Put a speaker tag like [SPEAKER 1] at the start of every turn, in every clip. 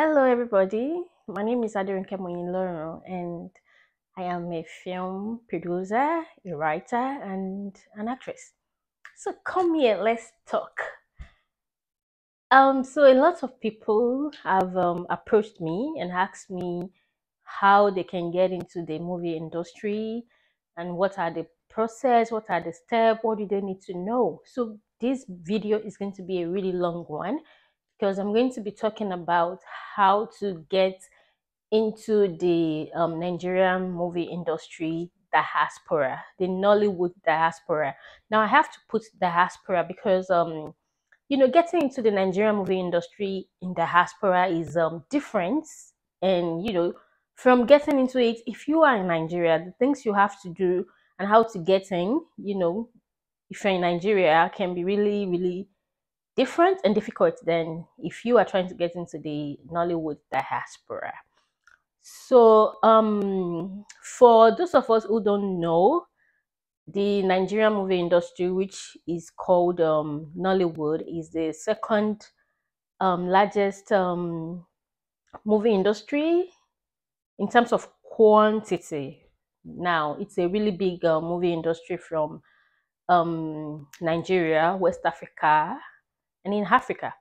[SPEAKER 1] Hello, everybody. My name is Ronke Moyin and I am a film producer, a writer, and an actress. So come here, let's talk. So a lot of people have approached me and asked me how they can get into the movie industry and what are the process, what are the steps, what do they need to know. So this video is going to be a really long one because I'm going to be talking about how to get into the Nigerian movie industry diaspora, the Nollywood diaspora. Now I have to put diaspora because getting into the Nigerian movie industry in diaspora is different, and from getting into it, if you are in Nigeria, the things you have to do and how to get in, if you're in Nigeria, can be really really different and difficult than if you are trying to get into the Nollywood diaspora. So, for those of us who don't know, the Nigerian movie industry, which is called Nollywood, is the second largest movie industry in terms of quantity. Now, it's a really big movie industry from Nigeria, West Africa, and in Africa.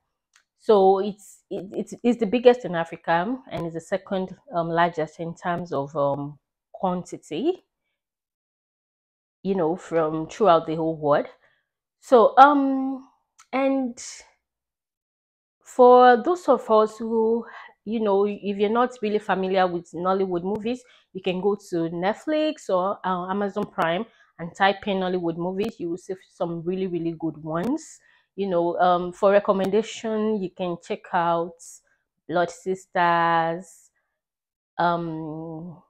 [SPEAKER 1] So it's the biggest in Africa and is the second largest in terms of quantity, from throughout the whole world. So and for those of us who, if you're not really familiar with Nollywood movies, you can go to Netflix or Amazon Prime and type in Nollywood movies. You will see some really really good ones. For recommendation, you can check out Blood Sisters. um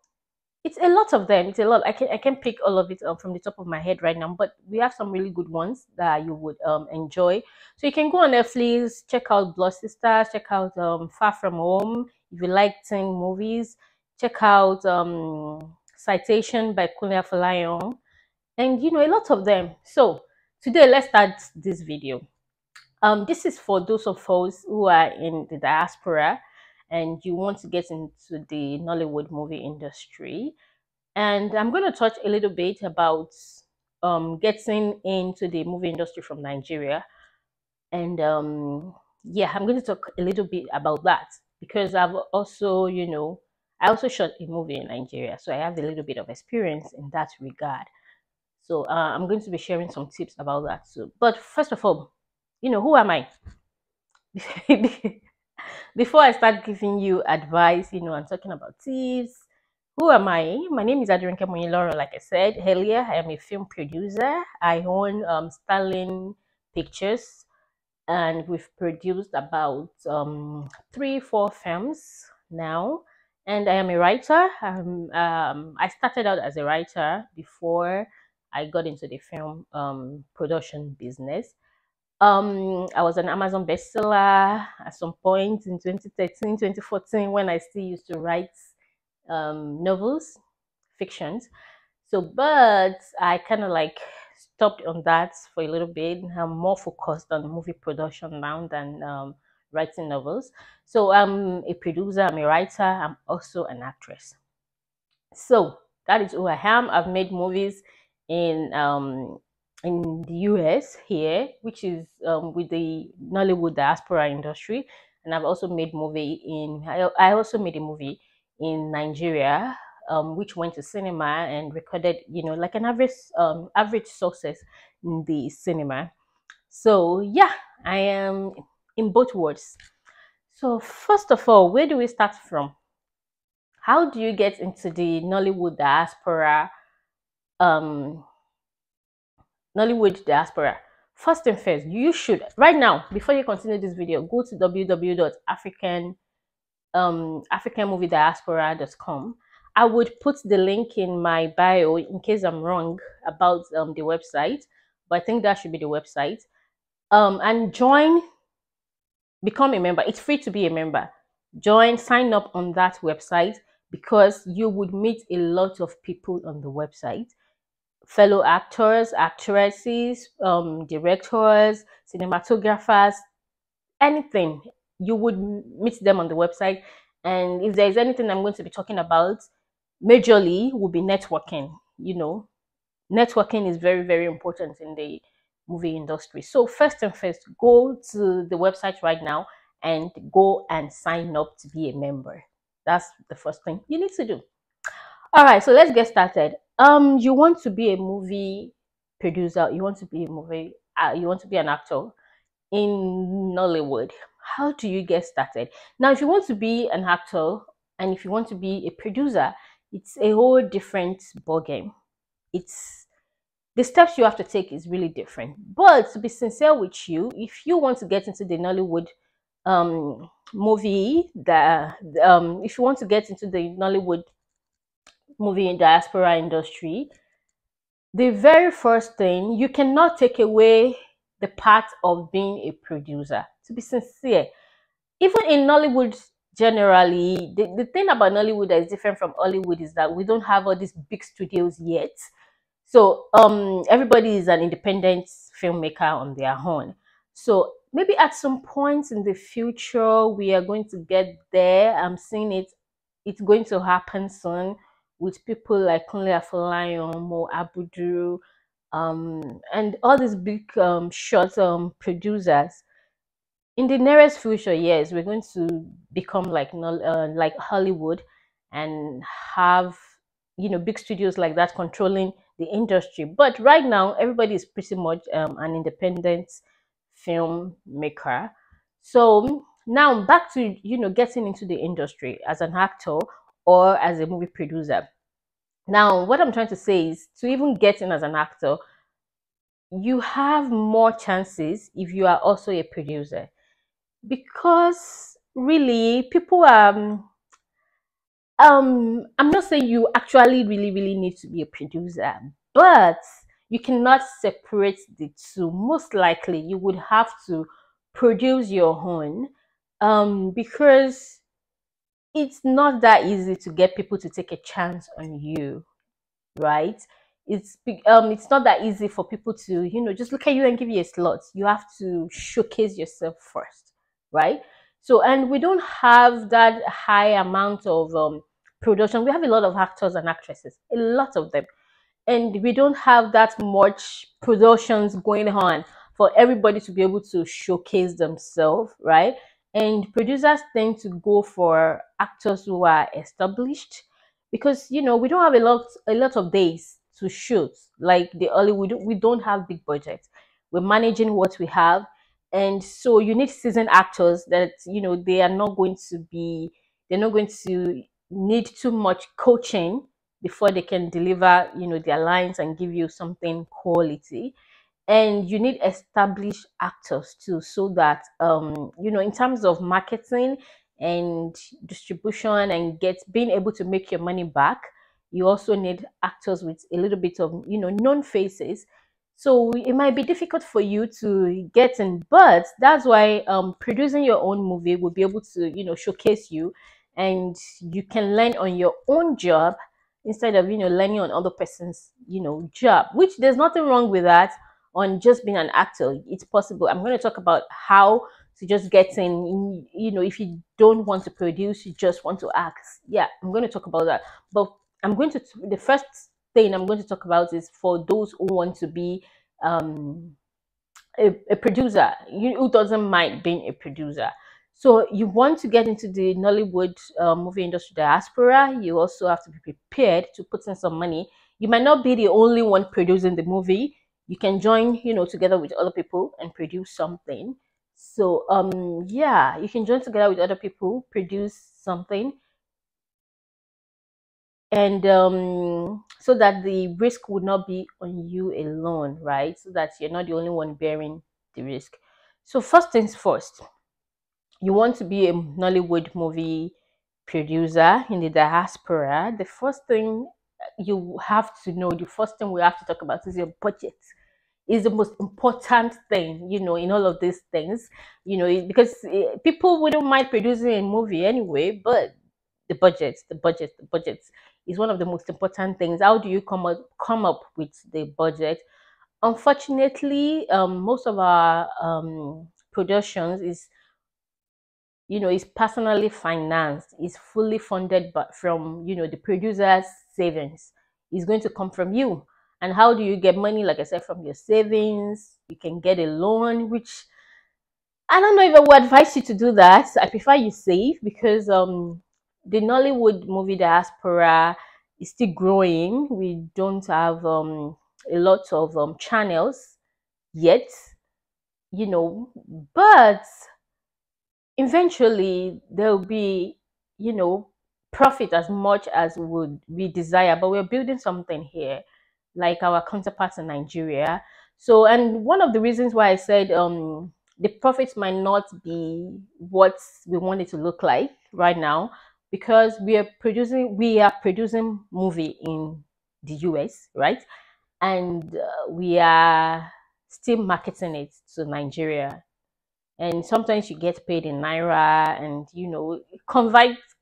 [SPEAKER 1] it's a lot of them. It's a lot. I can pick all of it from the top of my head right now, but we have some really good ones that you would enjoy. So you can go on Netflix, check out Blood Sisters, check out Far From Home if you like teen movies. Check out Citation by Kunle Afolayan, and a lot of them. So today let's start this video. This is for those of us who are in the diaspora and you want to get into the Nollywood movie industry. And I'm going to touch a little bit about getting into the movie industry from Nigeria. And yeah, I'm going to talk a little bit about that because I've also, I also shot a movie in Nigeria. So I have a little bit of experience in that regard. So I'm going to be sharing some tips about that too. But first of all, who am I? Before I start giving you advice, and talking about tips, who am I? My name is Ronke Moyin, like I said earlier. I am a film producer. I own Starling Pictures, and we've produced about 3-4 films now. And I am a writer. I started out as a writer before I got into the film production business. I was an Amazon bestseller at some point in 2013, 2014 when I still used to write novels, fictions. So, but I kind of like stopped on that for a little bit. I'm more focused on movie production now than writing novels. So I'm a producer, I'm a writer, I'm also an actress. So that is who I am. I've made movies in the US here, which is with the Nollywood diaspora industry, and I've also made movie in. I also made a movie in Nigeria, which went to cinema and recorded, like an average success in the cinema. So yeah, I am in both words. So first of all, where do we start from? How do you get into the Nollywood diaspora? Um, Nollywood diaspora. First and first, you should right now, before you continue this video, go to www.africanmoviediaspora.com. I would put the link in my bio in case I'm wrong about the website, but I think that should be the website. And join, become a member. It's free to be a member. Join, sign up on that website because you would meet a lot of people on the website, fellow actors, actresses, directors, cinematographers, anything. you would meet them on the website. And if there's anything I'm going to be talking about majorly, will be networking. Networking is very, very important in the movie industry. So first and first, go to the website right now and go and sign up to be a member. That's the first thing you need to do. All right, so let's get started. You want to be a movie producer, you want to be a movie, you want to be an actor in Nollywood. How do you get started? Now, if you want to be an actor and if you want to be a producer, it's a whole different ballgame. It's the steps you have to take is really different. But to be sincere with you, if you want to get into the Nollywood movie, if you want to get into the Nollywood movie and diaspora industry, the very first thing, you cannot take away the part of being a producer. To be sincere, even in Nollywood generally, the thing about Nollywood that is different from Hollywood is that we don't have all these big studios yet. So everybody is an independent filmmaker on their own. So maybe at some point in the future we are going to get there. I'm seeing it's going to happen soon with people like Kunle Afolayan, Mo Abudu, and all these big short producers. In the nearest future, yes, we're going to become like Hollywood and have big studios like that controlling the industry. But right now, everybody is pretty much an independent filmmaker. So now back to getting into the industry as an actor or as a movie producer. Now, what I'm trying to say is to even get in as an actor, you have more chances if you are also a producer, because really people are I'm not saying you actually really really need to be a producer, but you cannot separate the two. Most likely you would have to produce your own, because it's not that easy to get people to take a chance on you, right? It's not that easy for people to just look at you and give you a slot. You have to showcase yourself first, right? So, and we don't have that high amount of production. We have a lot of actors and actresses, a lot of them, and we don't have that much productions going on for everybody to be able to showcase themselves, right? And producers tend to go for actors who are established, because we don't have a lot of days to shoot like the Hollywood. We don't have big budgets. We're managing what we have, and so you need seasoned actors that they're not going to need too much coaching before they can deliver their lines and give you something quality. And you need established actors too, so that in terms of marketing and distribution and being able to make your money back, you also need actors with a little bit of known faces. So it might be difficult for you to get in, but that's why producing your own movie will be able to showcase you, and you can learn on your own job instead of learning on other person's job, which there's nothing wrong with that. On just being an actor, it's possible. I'm going to talk about how to just get in, if you don't want to produce, you just want to act. Yeah, I'm going to talk about that. But the first thing I'm going to talk about is for those who want to be um a producer, who doesn't mind being a producer. So you want to get into the Nollywood movie industry diaspora, you also have to be prepared to put in some money. You might not be the only one producing the movie. You can join, together with other people and produce something. So yeah, you can join together with other people, produce something, and so that the risk would not be on you alone, right? So that you're not the only one bearing the risk. So first things first, you want to be a Nollywood movie producer in the diaspora. The first thing you have to know, the first thing we have to talk about is your budget. Is the most important thing, in all of these things, because people wouldn't mind producing a movie anyway, but the budget is one of the most important things. How do you come up with the budget? Unfortunately, most of our productions is is personally financed, is fully funded, but from the producer's savings. Is going to come from you. And how do you get money? Like I said, from your savings. You can get a loan, which I don't know if I would advise you to do that. I prefer you save, because the Nollywood movie diaspora is still growing. We don't have a lot of channels yet, but eventually there'll be, you know, profit as much as would we desire. But we're building something here, like our counterparts in Nigeria. So, and one of the reasons why I said the profits might not be what we want it to look like right now, because we are producing movie in the US, right? And we are still marketing it to Nigeria, and sometimes you get paid in naira, and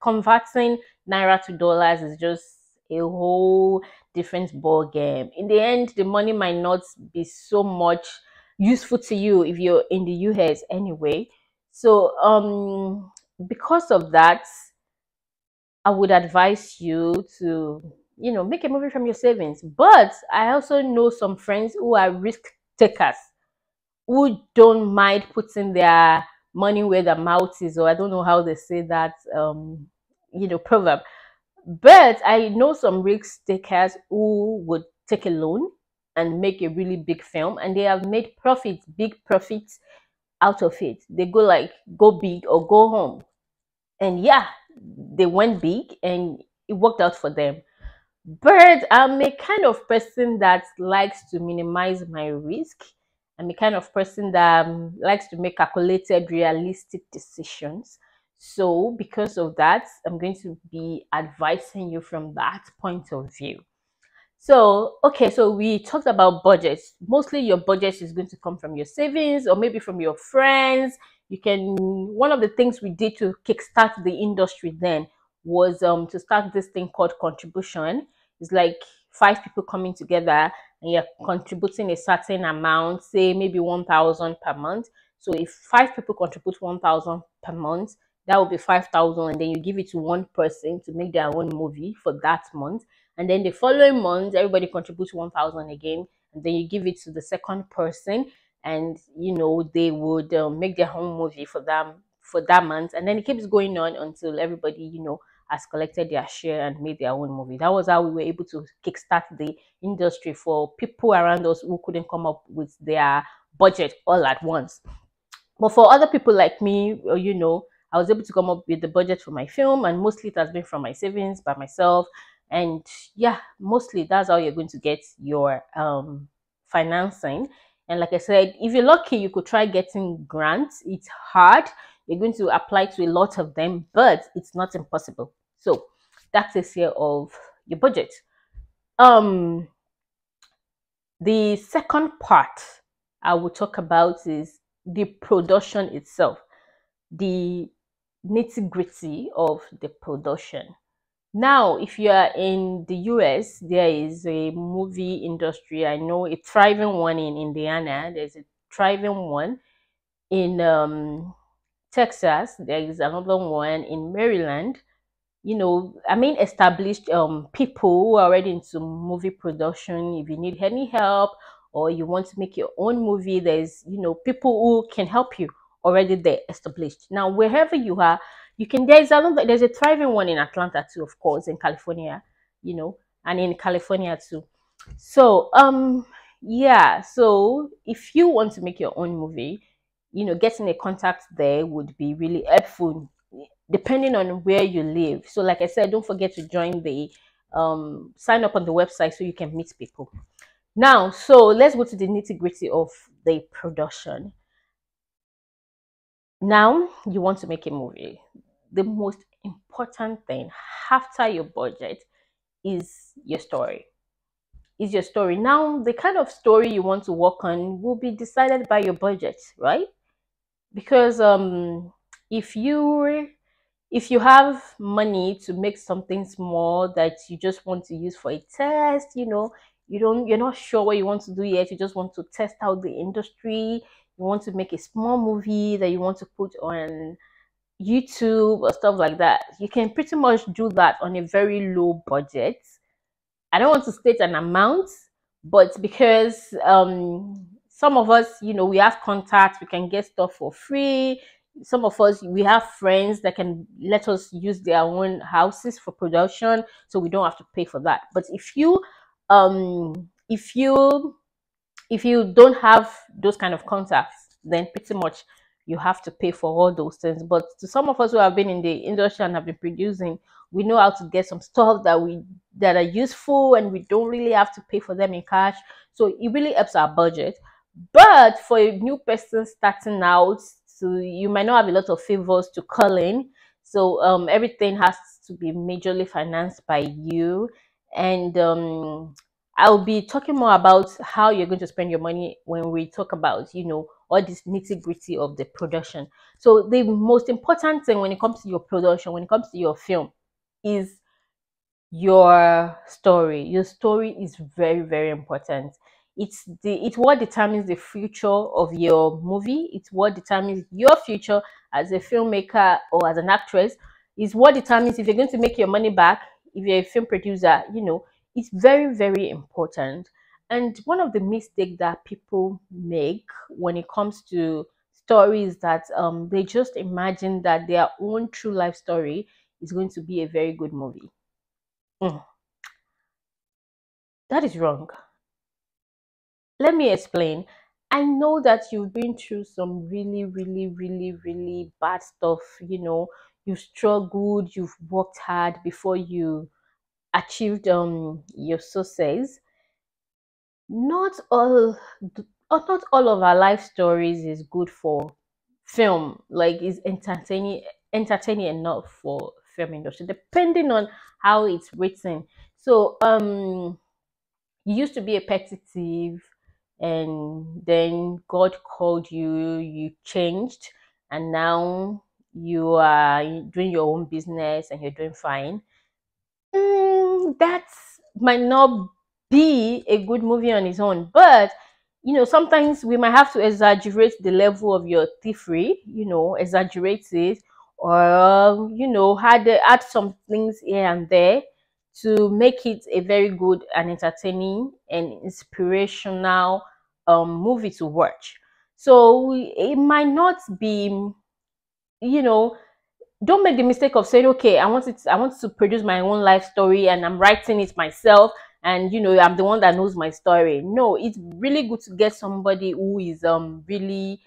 [SPEAKER 1] converting naira to dollars is just a whole different ball game. In the end, the money might not be so much useful to you if you're in the US anyway. So because of that, I would advise you to make a movie from your savings. But I also know some friends who are risk takers, who don't mind putting their money where their mouth is, or I don't know how they say that proverb. But I know some risk takers who would take a loan and make a really big film, and they have made profits, big profits out of it. They go big or go home. And yeah, they went big and it worked out for them. But I'm a kind of person that likes to minimize my risk. I'm a kind of person that likes to make calculated, realistic decisions. So, because of that, I'm going to be advising you from that point of view. So, okay, so we talked about budgets. Mostly your budget is going to come from your savings or maybe from your friends. One of the things we did to kickstart the industry then was to start this thing called contribution. It's like five people coming together and you're contributing a certain amount, say maybe 1,000 per month. So if five people contribute 1,000 per month, that will be 5,000, and then you give it to one person to make their own movie for that month, and then the following month everybody contributes 1,000 again, and then you give it to the second person, and they would make their own movie for them for that month, and then it keeps going on until everybody has collected their share and made their own movie. That was how we were able to kickstart the industry for people around us who couldn't come up with their budget all at once. But for other people like me, I was able to come up with the budget for my film, and mostly it has been from my savings by myself. And yeah, mostly that's how you're going to get your financing. And like I said, if you're lucky, you could try getting grants. It's hard. You're going to apply to a lot of them, but it's not impossible. So that's a share of your budget. The second part I will talk about is the production itself, the nitty gritty of the production. Now, if you are in the US, there is a movie industry. I know a thriving one in Indiana. There's a thriving one in Texas. There is another one in Maryland. I mean, established people who are already into movie production. If you need any help or you want to make your own movie, there's people who can help you already there established. Now, wherever you are, you can. There's a thriving one in Atlanta too, of course, in California. And in California too. So yeah. So if you want to make your own movie, getting a contact there would be really helpful, depending on where you live. So like I said, don't forget to join the sign up on the website so you can meet people. Now, so let's go to the nitty-gritty of the production. Now, you want to make a movie. The most important thing after your budget is your story. Is your story. Now, the kind of story you want to work on will be decided by your budget, right? Because if you have money to make something small that you just want to use for a test, you're not sure what you want to do yet, you just want to test out the industry, you want to make a small movie that you want to put on YouTube or stuff like that, you can pretty much do that on a very low budget. I don't want to state an amount, but because some of us, we have contacts, we can get stuff for free. Some of us, we have friends that can let us use their own houses for production, so we don't have to pay for that. But um, if you if you don't have those kind of contacts, then pretty much you have to pay for all those things. But to some of us who have been in the industry and have been producing, we know how to get some stuff that are useful, and we don't really have to pay for them in cash. So it really helps our budget. But for a new person starting out, so you might not have a lot of favors to call in. So everything has to be majorly financed by you. And I'll be talking more about how you're going to spend your money when we talk about, all this nitty gritty of the production. So the most important thing when it comes to your production, when it comes to your film, is your story. Your story is very, very important. It's what determines the future of your movie. It's what determines your future as a filmmaker or as an actress. It's what determines if you're going to make your money back. If you're a film producer, it's very, very important. And one of the mistakes that people make when it comes to stories that they just imagine that their own true life story is going to be a very good movie. Mm, that is wrong. Let me explain. I know that you've been through some really, really, really, really bad stuff. You've struggled, you've worked hard before you achieved your success. Not all, not all of our life stories is good for film. Like, is entertaining enough for film industry, depending on how it's written. So you used to be a petty thief, and then God called you, you changed, and now you are doing your own business and you're doing fine. That might not be a good movie on its own, but sometimes we might have to exaggerate the level of your thievery, exaggerate it, or add some things here and there to make it a very good and entertaining and inspirational movie to watch. So it might not be, you know don't make the mistake of saying, okay, I want to produce my own life story, and I'm writing it myself, and I'm the one that knows my story. No, it's really good to get somebody who is really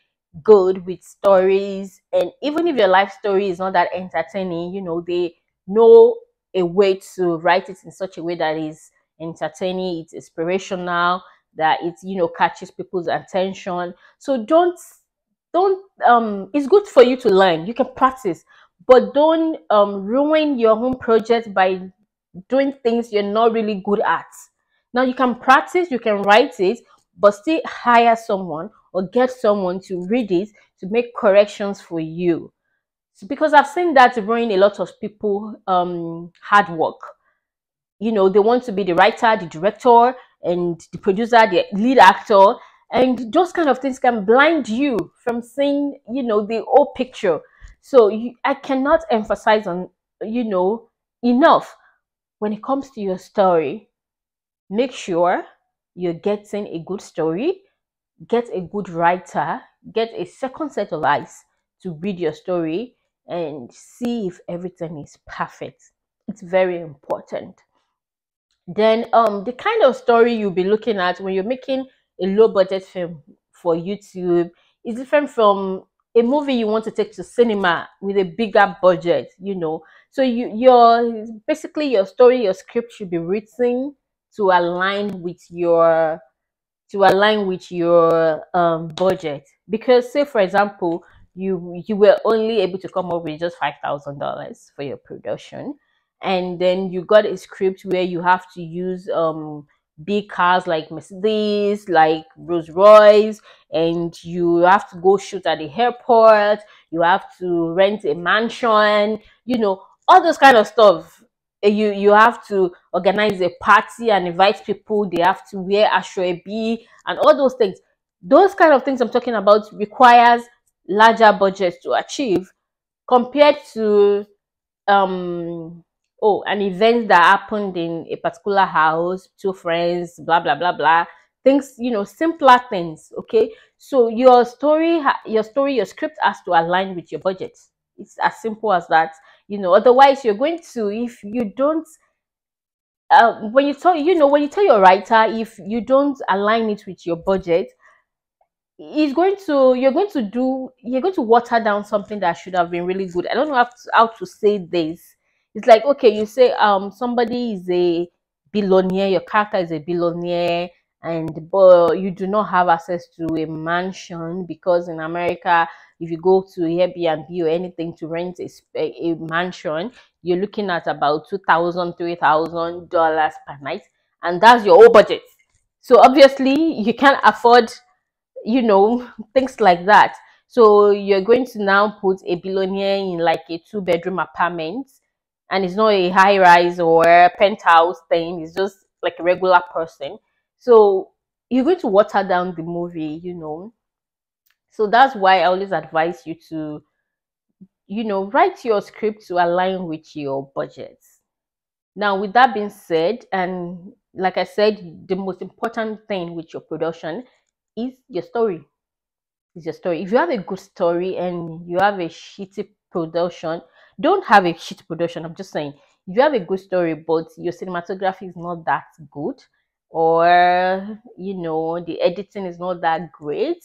[SPEAKER 1] good with stories. And even if your life story is not that entertaining, they know a way to write it in such a way that is entertaining, it's inspirational, that it catches people's attention. So don't it's good for you to learn. You can practice, but don't ruin your own project by doing things you're not really good at. Now, you can practice, you can write it, but still hire someone or get someone to read it to make corrections for you. Because I've seen that ruin a lot of people hard work. They want to be the writer, the director, and the producer, the lead actor, and those kind of things can blind you from seeing the whole picture. So I cannot emphasize on enough. When it comes to your story, make sure you're getting a good story, get a good writer, get a second set of eyes to read your story and see if everything is perfect. It's very important. Then the kind of story you'll be looking at when you're making a low budget film for YouTube is different from a movie you want to take to cinema with a bigger budget. So your story, your script should be written to align with your budget. Because, say for example, you were only able to come up with just $5,000 for your production, and then you got a script where you have to use big cars like Mercedes, like Rolls Royce, and you have to go shoot at the airport, you have to rent a mansion, all those kind of stuff. You have to organize a party and invite people, they have to wear ashwebi and all those things. Those kind of things I'm talking about requires larger budgets to achieve. compared to an event that happened in a particular house, two friends, blah blah blah blah, things, simpler things. Okay, so your script has to align with your budget. It's as simple as that. Otherwise you're going to, if you don't when you tell your writer, if you don't align it with your budget, you're going to water down something that should have been really good. I don't know how to say this. It's like, okay, you say somebody is a billionaire, your character is a billionaire, and but you do not have access to a mansion, because in America, if you go to Airbnb or anything to rent a mansion, you're looking at about $2,000 $3,000 per night, and that's your whole budget. So obviously you can't afford, things like that. So you're going to now put a billionaire in like a two-bedroom apartment, and it's not a high rise or a penthouse thing, it's just like a regular person. So you're going to water. The movie. So that's why I always advise you to, write your script to align with your budget. Now, with that being said, and like I said, the most important thing with your production is your story. Is your story. If you have a good story and you have a shitty production, don't have a shit production. I'm just saying, if you have a good story but your cinematography is not that good, or the editing is not that great,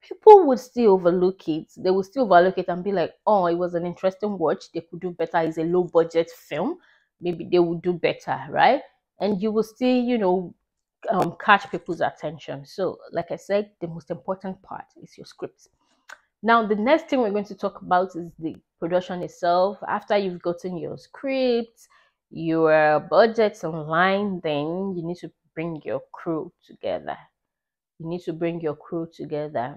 [SPEAKER 1] people would still overlook it. They will still overlook it and be like, oh, it was an interesting watch. They could do better. It's a low budget film. Maybe they would do better, right? And you will still, catch people's attention. So, like I said, the most important part is your script. Now, the next thing we're going to talk about is the production itself. After you've gotten your script, your budgets online, then you need to bring your crew together. You need to bring your crew together.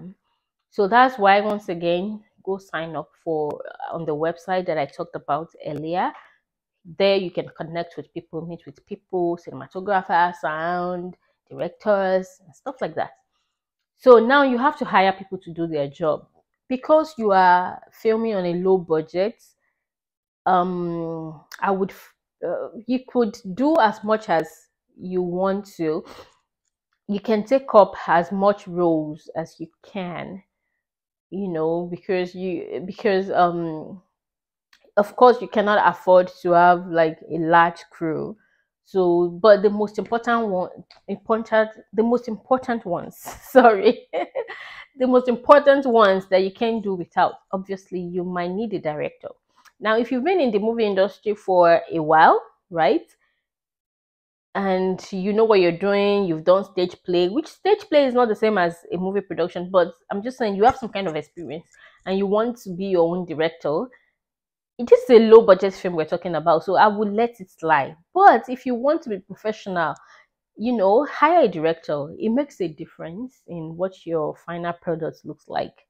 [SPEAKER 1] So that's why, once again, go sign up for on the website that I talked about earlier. There you can connect with people, meet with people, cinematographers, sound directors, and stuff like that. So now you have to hire people to do their job. Because you are filming on a low budget, you could do as much as you want to. You can take up as much roles as you can, because of course you cannot afford to have like a large crew. So, but the most important ones, sorry, the most important ones that you can do without, obviously you might need a director. Now, if you've been in the movie industry for a while, right, and you know what you're doing, you've done stage play, which stage play is not the same as a movie production, but I'm just saying you have some kind of experience and you want to be your own director. It is a low budget film we're talking about, so I would let it slide. But if you want to be professional, hire a director. It makes a difference in what your final product looks like.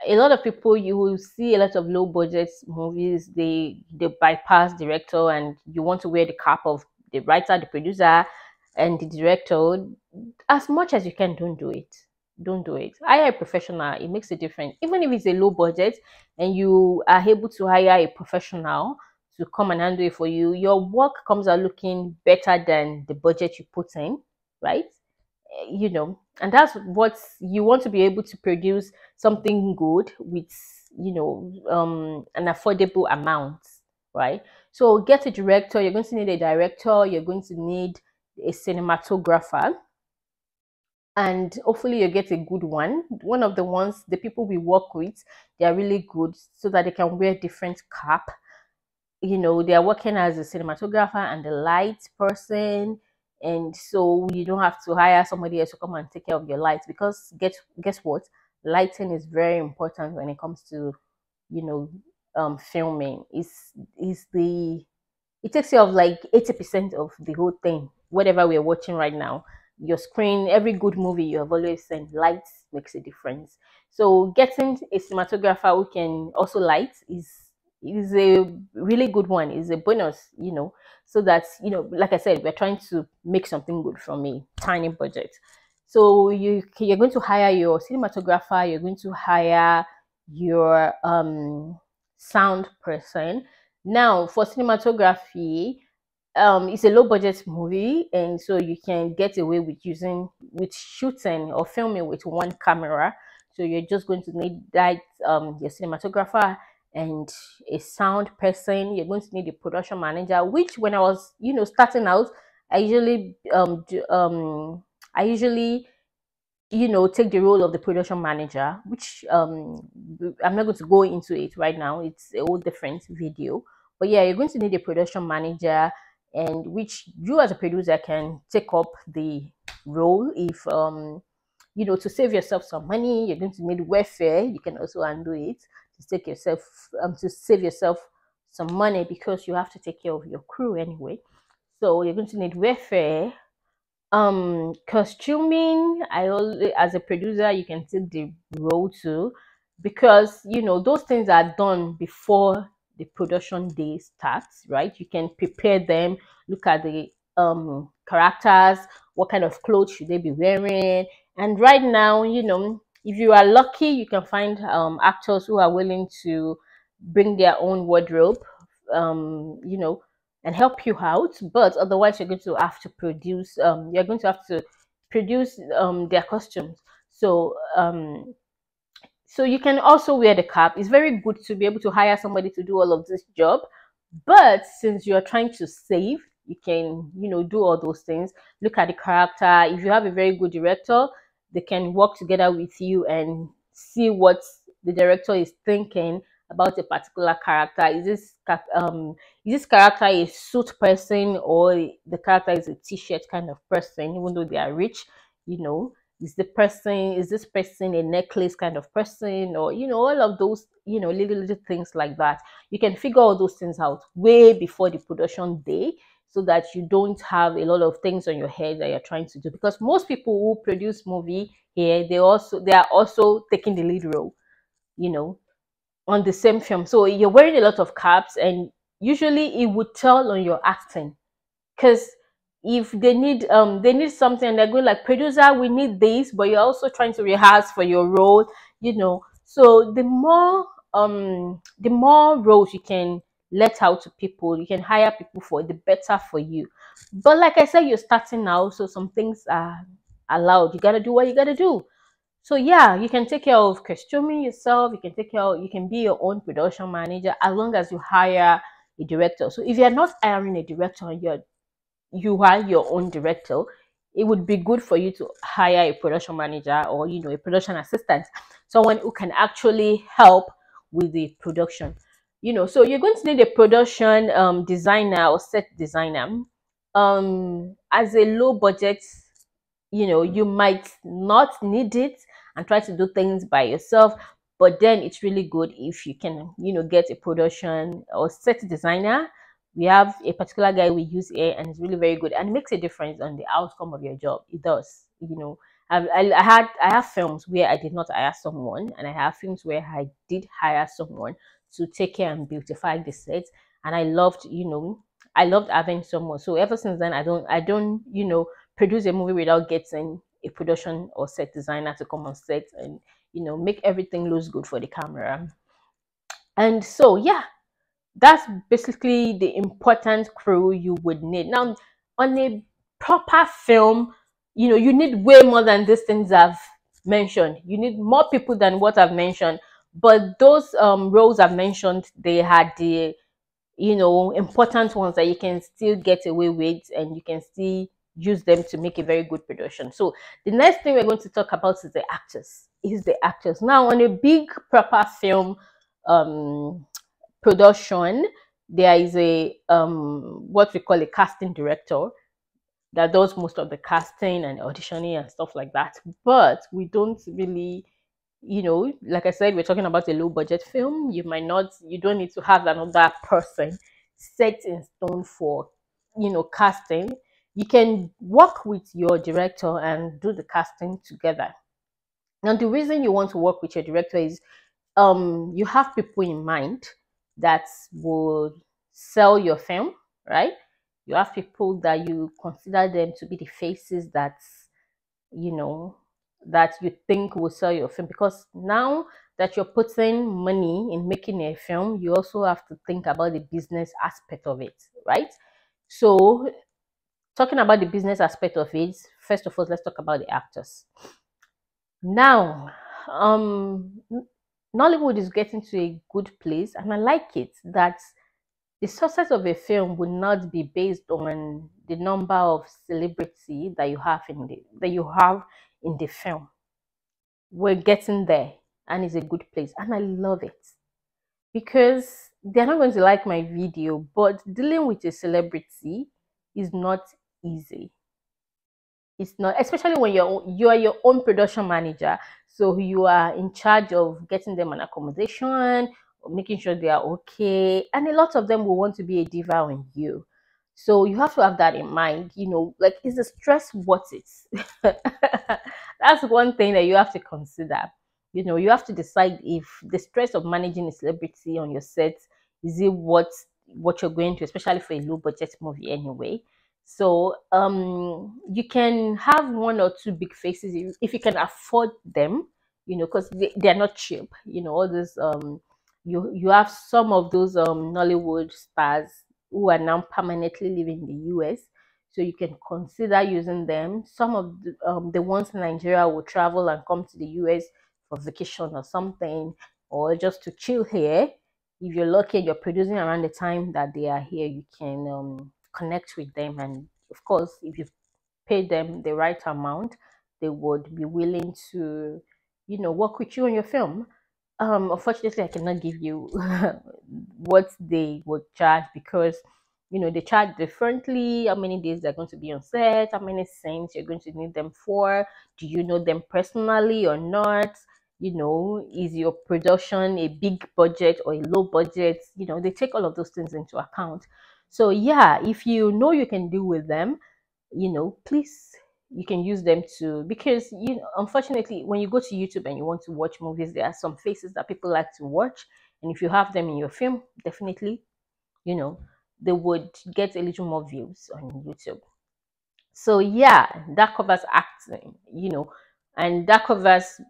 [SPEAKER 1] A lot of people, you will see a lot of low budget movies, they bypass director, and you want to wear the cap of the writer, the producer, and the director. As much as you can, don't do it. Hire a professional. It makes a difference. Even if it's a low budget and you are able to hire a professional to come and handle it for you, your work comes out looking better than the budget you put in, right? And that's what you want, to be able to produce something good with, an affordable amount, right? So get a director. You're going to need a director. You're going to need a cinematographer, and hopefully you get a good one of the ones, the people we work with, they are really good, so that they can wear different cap. They are working as a cinematographer and the light person, and so you don't have to hire somebody else to come and take care of your lights, because guess what, lighting is very important when it comes to filming. It takes care of like 80% of the whole thing. Whatever we're watching right now, your screen, every good movie you have always said, lights makes a difference. So getting a cinematographer who can also light is a really good one, is a bonus, so that, like I said, we're trying to make something good from a tiny budget. So you're going to hire your cinematographer, you're going to hire your sound person. Now for cinematography, it's a low budget movie, and so you can get away with shooting or filming with one camera. So you're just going to need that your cinematographer and a sound person. You're going to need a production manager, which when I was starting out, I usually I usually take the role of the production manager, which I'm not going to go into it right now. It's a whole different video. But yeah, you're going to need a production manager, and which you as a producer can take up the role if to save yourself some money. You're going to need welfare. You can also undo it to take yourself to save yourself some money, because you have to take care of your crew anyway. So you're going to need welfare. Costuming, I always, as a producer, you can take the role too, because those things are done before the production day starts, right? You can prepare them, look at the characters, what kind of clothes should they be wearing. And right now, if you are lucky, you can find actors who are willing to bring their own wardrobe, you know and help you out. But otherwise, you're going to have to produce their costumes. So you can also wear the cap. It's very good to be able to hire somebody to do all of this job, but since you're trying to save, you can do all those things. Look at the character. If you have a very good director, they can work together with you and see what the director is thinking about a particular character. Is this character a suit person, or the character is a t-shirt kind of person, even though they are rich? you know is this person a necklace kind of person, or all of those little things like that. You can figure all those things out way before the production day, so that you don't have a lot of things on your head that you're trying to do, because most people who produce movie here, they are also taking the lead role, you know on the same film. So you're wearing a lot of caps, and usually it would tell on your acting. Because if they need something, and they're going like, producer, we need this, but you're also trying to rehearse for your role. So the more roles you can let out to people, you can hire people for, the better for you. But like I said, you're starting now, so some things are allowed. You got to do what you got to do. So yeah, you can take care of costuming yourself. You can be your own production manager, as long as you hire a director. So if you're not hiring a director, and you are your own director, it would be good for you to hire a production manager, or a production assistant, someone who can actually help with the production. So you're going to need a production designer or set designer. As a low budget, you might not need it and try to do things by yourself, but then it's really good if you can get a production or set designer. We have a particular guy we use here, and it's really very good, and it makes a difference on the outcome of your job. It does. I have films where I did not hire someone, and I have films where I did hire someone to take care and beautify the set, and I loved having someone. So ever since then, I don't produce a movie without getting a production or set designer to come on set and make everything looks good for the camera. And so yeah, that's basically the important crew you would need. Now, on a proper film, you need way more than these things I've mentioned. You need more people than what I've mentioned. But those roles I've mentioned, they had the important ones that you can still get away with, and you can still use them to make a very good production. So the next thing we're going to talk about is the actors. Now, on a big proper film um production, there is a what we call a casting director that does most of the casting and auditioning and stuff like that. But we don't really, like I said, we're talking about a low budget film. You don't need to have another person set in stone for casting. You can work with your director and do the casting together. Now, the reason you want to work with your director is you have people in mind that will sell your film, right? You have people that you consider them to be the faces you know that you think will sell your film, because now that you're putting money in making a film, you also have to think about the business aspect of it, right? So, talking about the business aspect of it, first of all, let's talk about the actors. Now, Nollywood is getting to a good place, and I like it that the success of a film would not be based on the number of celebrity that you have in the film. We're getting there, and it's a good place, and I love it because they're not going to like my video, but dealing with a celebrity is not easy. It's not, especially when you are your own production manager, so you are in charge of getting them an accommodation, making sure they are okay, and a lot of them will want to be a diva on you. So you have to have that in mind. Like, is the stress worth it? That's one thing that you have to consider. You have to decide if the stress of managing a celebrity on your set is it what you're going to, especially for a low budget movie anyway. So you can have one or two big faces if you can afford them, because they're not cheap. All this you have some of those Nollywood stars who are now permanently living in the US. So you can consider using them. Some of the ones in Nigeria will travel and come to the US for vacation or something, or just to chill here. If you're lucky and you're producing around the time that they are here, you can connect with them. And of course, if you pay them the right amount, they would be willing to, work with you on your film. Unfortunately, I cannot give you what they would charge because they charge differently. How many days they're going to be on set, how many scenes you're going to need them for, do you know them personally or not? Is your production a big budget or a low budget? They take all of those things into account. So yeah, if you know you can deal with them, please, you can use them too, because unfortunately, when you go to YouTube and you want to watch movies, there are some faces that people like to watch, and if you have them in your film, definitely, you know they would get a little more views on YouTube. So yeah, that covers acting, and that covers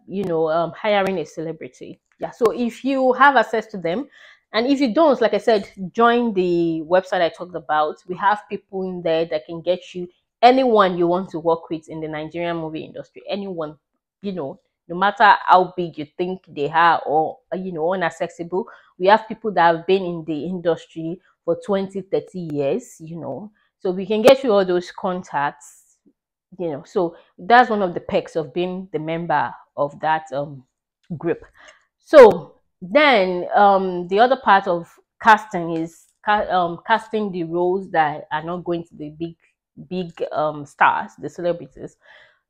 [SPEAKER 1] hiring a celebrity. Yeah, so if you have access to them, and if you don't, like I said, join the website I talked about. We have people in there that can get you anyone you want to work with in the Nigerian movie industry. Anyone, no matter how big you think they are, or unaccessible. We have people that have been in the industry for 20, 30 years, so we can get you all those contacts. So that's one of the perks of being the member of that group. So then the other part of casting is casting the roles that are not going to be big stars, the celebrities.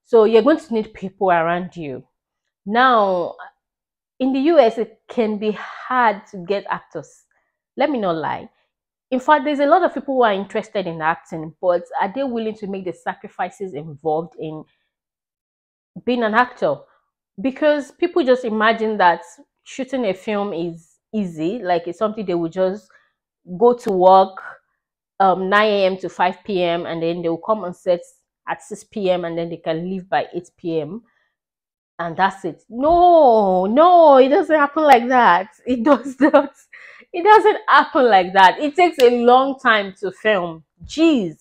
[SPEAKER 1] So you're going to need people around you. Now, in the US, it can be hard to get actors. Let me not lie. In fact, there's a lot of people who are interested in acting, but are they willing to make the sacrifices involved in being an actor? Because people just imagine that shooting a film is easy, like it's something they would just go to work 9 a.m. to 5 p.m. and then they will come on set at 6 p.m. and then they can leave by 8 p.m. and that's it. No, no, it doesn't happen like that. It does not. It doesn't happen like that. It takes a long time to film. Jeez,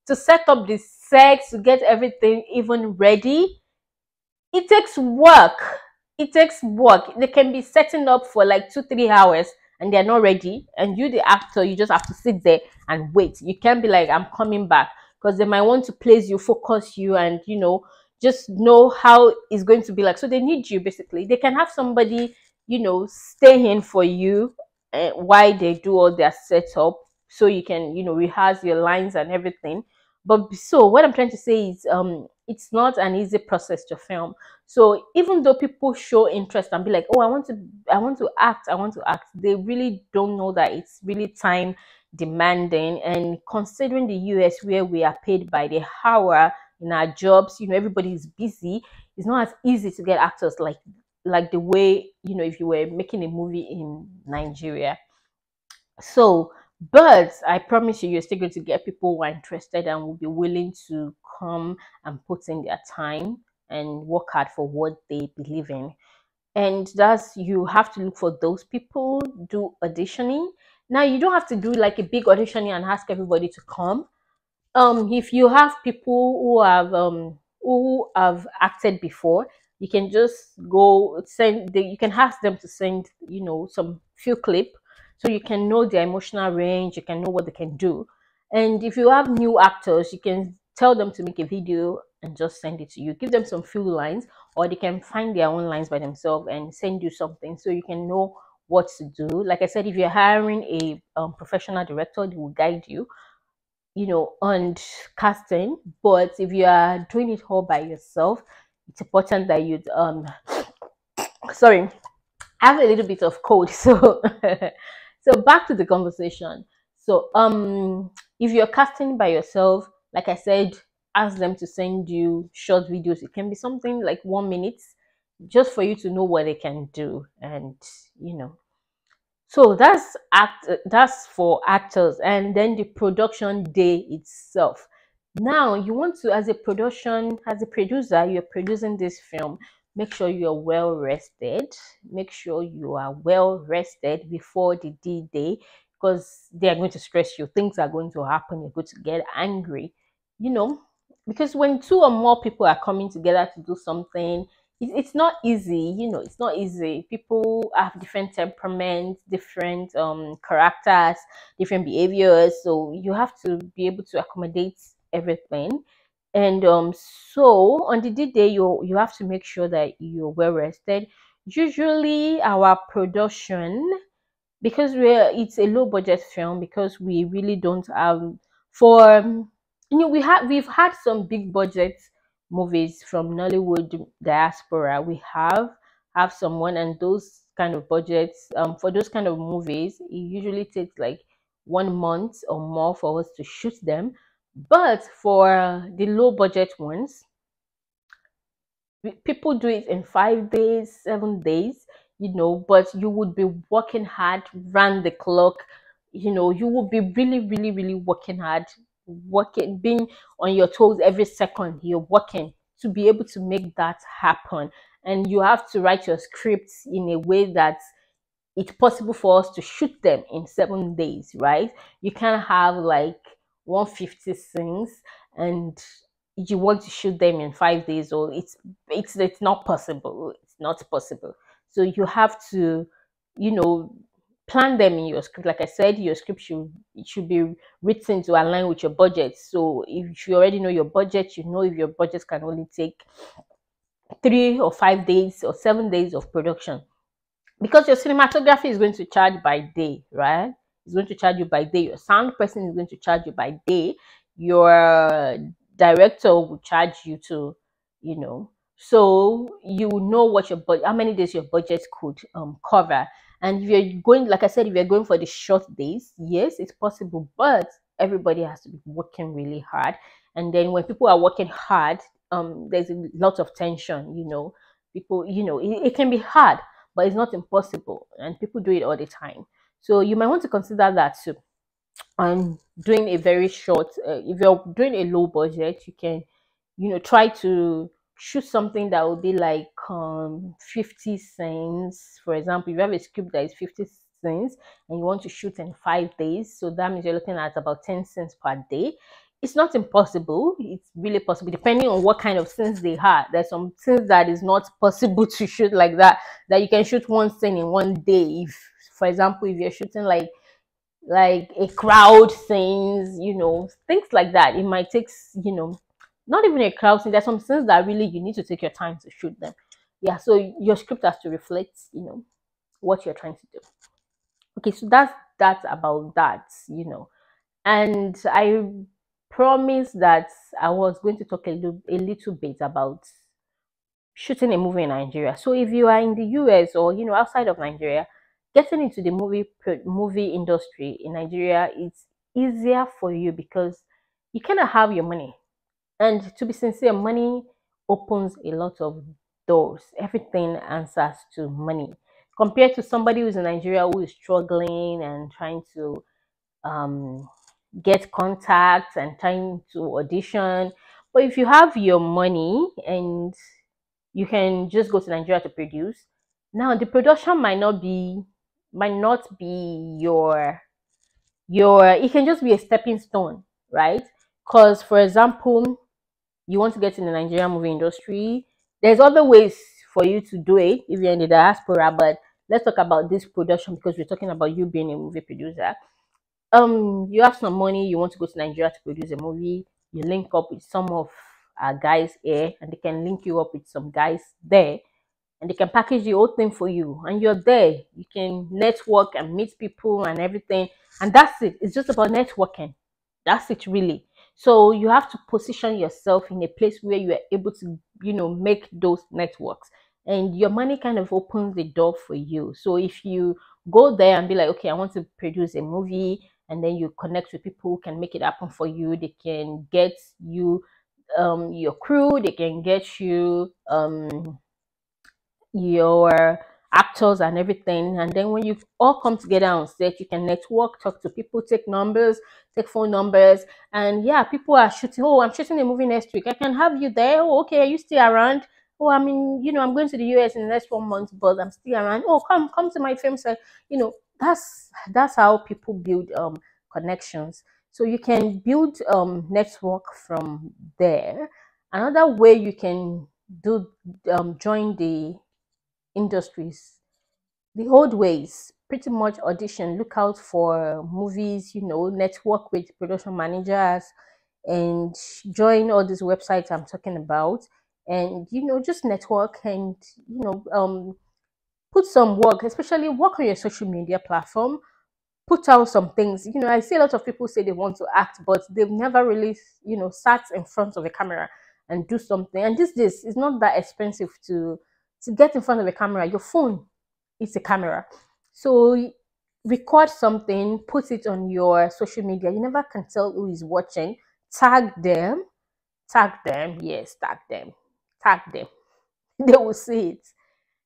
[SPEAKER 1] to set up the set, to get everything even ready, it takes work. It takes work. They can be setting up for like 2, 3 hours and they're not ready. And you, the actor, you just have to sit there and wait. You can't be like, I'm coming back, because they might want to place you, focus you, and just know how it's going to be like. So they need you basically. They can have somebody, stay in for you while they do all their setup, so you can, rehearse your lines and everything. But so what I'm trying to say is it's not an easy process to film. So even though people show interest and be like, oh, I want to act, they really don't know that it's really time demanding. And considering the US, where we are paid by the hour in our jobs, everybody is busy. It's not as easy to get actors like the way, if you were making a movie in Nigeria. So, but I promise you, you're still going to get people who are interested and will be willing to come and put in their time and work hard for what they believe in. and that's, you have to look for those people, do auditioning. Now you don't have to do like a big auditioning and ask everybody to come. If you have people who have acted before, you can just go send you can ask them to send, some few clip, so you can know their emotional range, you can know what they can do. And if you have new actors, you can tell them to make a video and just send it to you, give them some few lines, or they can find their own lines by themselves and send you something, so you can know what to do. Like I said, if you're hiring a professional director, they will guide you, on casting. But if you are doing it all by yourself, it's important that you sorry, I have a little bit of cold, so so back to the conversation. So if you're casting by yourself, like I said, ask them to send you short videos. It can be something like 1 minute, just for you to know what they can do. And you know so that's for actors. And then the production day itself. Now you want to, as a producer, you're producing this film, make sure you're well rested. Make sure you are well rested before the D-Day, because they are going to stress you. Things are going to happen. You're going to get angry, you know, because when two or more people are coming together to do something, it's not easy. It's not easy. People have different temperaments, different characters, different behaviors, so you have to be able to accommodate everything. And so on the D-Day, you have to make sure that you're well rested. Usually our production, because it's a low budget film, because we really don't have, for we've had some big budget movies from Nollywood Diaspora. We have someone, and those kind of budgets, for those kind of movies, it usually takes like 1 month or more for us to shoot them. But for the low budget ones, people do it in 5 days, 7 days, but you would be working hard, round the clock. You will be really, really, really working hard, working, being on your toes every second. You're working to be able to make that happen. And you have to write your scripts in a way that it's possible for us to shoot them in 7 days, right? You can't have like 150 scenes and you want to shoot them in 5 days, or it's not possible. It's not possible. So you have to, you know, plan them in your script. Like I said, your script should be written to align with your budget. So if you already know your budget, you know if your budget can only take 3 or 5 days or 7 days of production, because your cinematography is going to charge by day, right? It's going to charge you by day. Your sound person is going to charge you by day. Your director will charge you to, so you know what your budget, how many days your budget could cover. And if you're going, like I said, if you're going for the short days, yes, it's possible, but everybody has to be working really hard. And then when people are working hard, there's a lot of tension. People, it can be hard, but it's not impossible, and people do it all the time. So you might want to consider that too. And doing a very short, if you're doing a low budget, you can, try to shoot something that will be like 50 cents. For example, if you have a script that is 50 cents and you want to shoot in 5 days, so that means you're looking at about 10 cents per day. It's not impossible. It's really possible, depending on what kind of scenes they have. There's some scenes that is not possible to shoot like that, that you can shoot one scene in one day. If, for example, if you're shooting like a crowd scenes, things like that, it might take, not even a crowd scene. There's some scenes that really you need to take your time to shoot them. Yeah, so your script has to reflect, what you're trying to do. Okay, so that's about that. And I promised that I was going to talk a little bit about shooting a movie in Nigeria. So if you are in the US or outside of Nigeria, getting into the movie industry in Nigeria, it's easier for you because you kind of have your money. And to be sincere, money opens a lot of doors. Everything answers to money. Compared to somebody who's in Nigeria who is struggling and trying to get contacts and trying to audition. But if you have your money and you can just go to Nigeria to produce, Now the production might not be your it can just be a stepping stone, right? Because for example, you want to get in the Nigerian movie industry, there's other ways for you to do it if you're in the diaspora. But let's talk about this production because we're talking about you being a movie producer. You have some money, you want to go to Nigeria to produce a movie, you link up with some of our guys here, and they can link you up with some guys there, and they can package the whole thing for you, and you're there. You can network and meet people and everything, and that's it. It's just about networking. That's it, really. So you have to position yourself in a place where you are able to, make those networks, and your money kind of opens the door for you. So if you go there and be like, okay, I want to produce a movie, and then you connect with people who can make it happen for you, they can get you your crew, they can get you your actors and everything. And then when you all come together on set, you can network, talk to people, take numbers, take phone numbers. And yeah, people are shooting. Oh, I'm shooting a movie next week. I can have you there. Oh, okay, are you still around? Oh, I mean, I'm going to the US in the next 1 month, but I'm still around. Oh, come to my film set. That's how people build connections. So you can build network from there. Another way you can do join the industries the old ways, pretty much audition, look out for movies, network with production managers, and join all these websites I'm talking about, and just network, and put some work, especially work on your social media platform. Put out some things. I see a lot of people say they want to act, but they've never really sat in front of a camera and do something. And this is not that expensive to get in front of a camera. Your phone is a camera, so record something, put it on your social media. You never can tell who is watching. Tag them, yes, tag them. They will see it.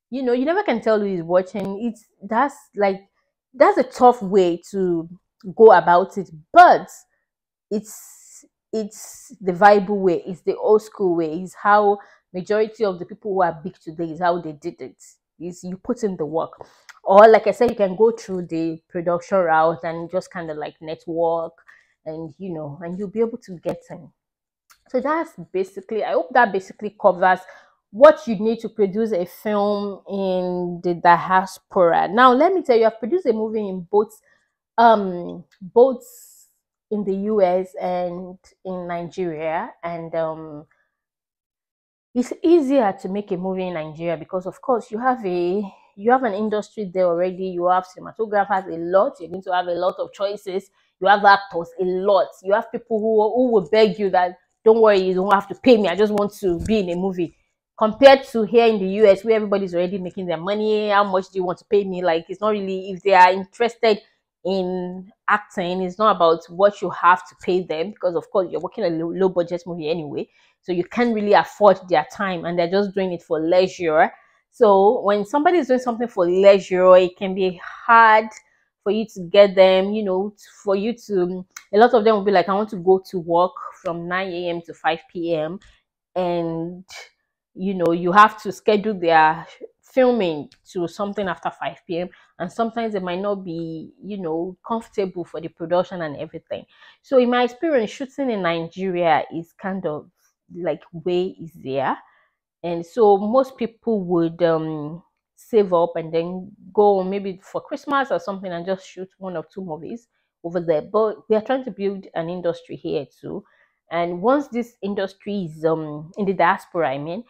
[SPEAKER 1] You never can tell who is watching. That's a tough way to go about it, but it's the viable way. It's the old school way. It's how majority of the people who are big today is how they did it. Is you put in the work, or like I said, you can go through the production route and just kind of like network, and and you'll be able to get in. So that's basically, I hope that basically covers what you need to produce a film in the diaspora. Now, let me tell you, I've produced a movie in both in the US and in Nigeria, and it's easier to make a movie in Nigeria because, of course, you have an industry there already. You have cinematographers a lot. You're going to have a lot of choices. You have actors a lot. You have people who will beg you that, don't worry, you don't have to pay me. I just want to be in a movie. Compared to here in the US, where everybody's already making their money, how much do you want to pay me? Like, it's not really, if they are interested in acting, it's not about what you have to pay them, because of course you're working a low budget movie anyway, so you can't really afford their time, and they're just doing it for leisure. So when somebody is doing something for leisure, it can be hard for you to get them, for you to, a lot of them will be like, I want to go to work from 9 a.m. to 5 p.m. and you have to schedule their filming to something after 5 p.m. and sometimes it might not be comfortable for the production and everything. So in my experience, shooting in Nigeria is kind of like way easier, and so most people would save up and then go maybe for Christmas or something and just shoot 1 or 2 movies over there. But we are trying to build an industry here too, and once this industry is in the diaspora, I mean,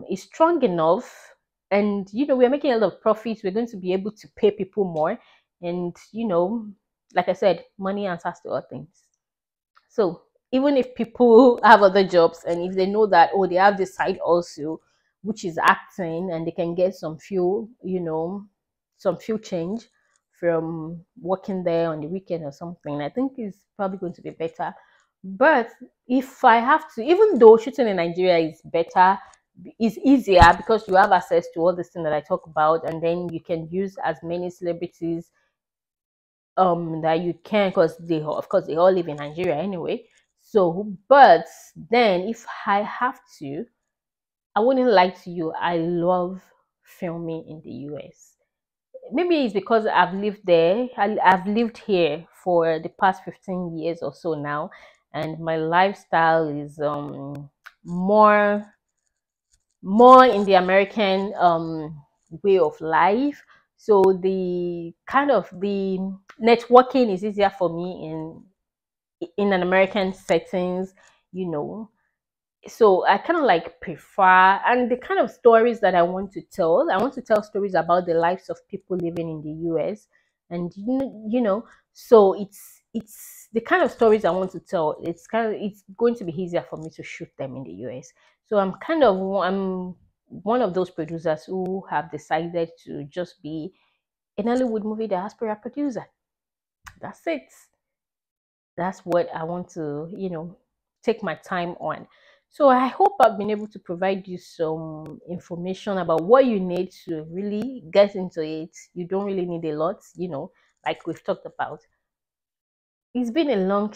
[SPEAKER 1] is strong enough, and we're making a lot of profits, we're going to be able to pay people more, and like I said, money answers to all things. So even if people have other jobs, and if they know that, oh, they have this side also, which is acting, and they can get some few change from working there on the weekend or something, I think it's probably going to be better. But if I have to, even though shooting in Nigeria is better, is easier because you have access to all this thing that I talk about, and then you can use as many celebrities that you can, because they, of course, they all live in Nigeria anyway. So, but then if I have to, I wouldn't lie to you, I love filming in the US. Maybe it's because I've lived there. I've lived here for the past 15 years or so now, and my lifestyle is more in the American way of life. So the kind of the networking is easier for me in an American settings, you know. So I kind of like prefer, and the kind of stories that I want to tell stories about the lives of people living in the US. And so it's the kind of stories I want to tell. It's going to be easier for me to shoot them in the US. So I'm one of those producers who have decided to just be an Nollywood movie diaspora producer. That's it. That's what I want to, take my time on. So I hope I've been able to provide you some information about what you need to really get into it. You don't really need a lot, like we've talked about. It's been a long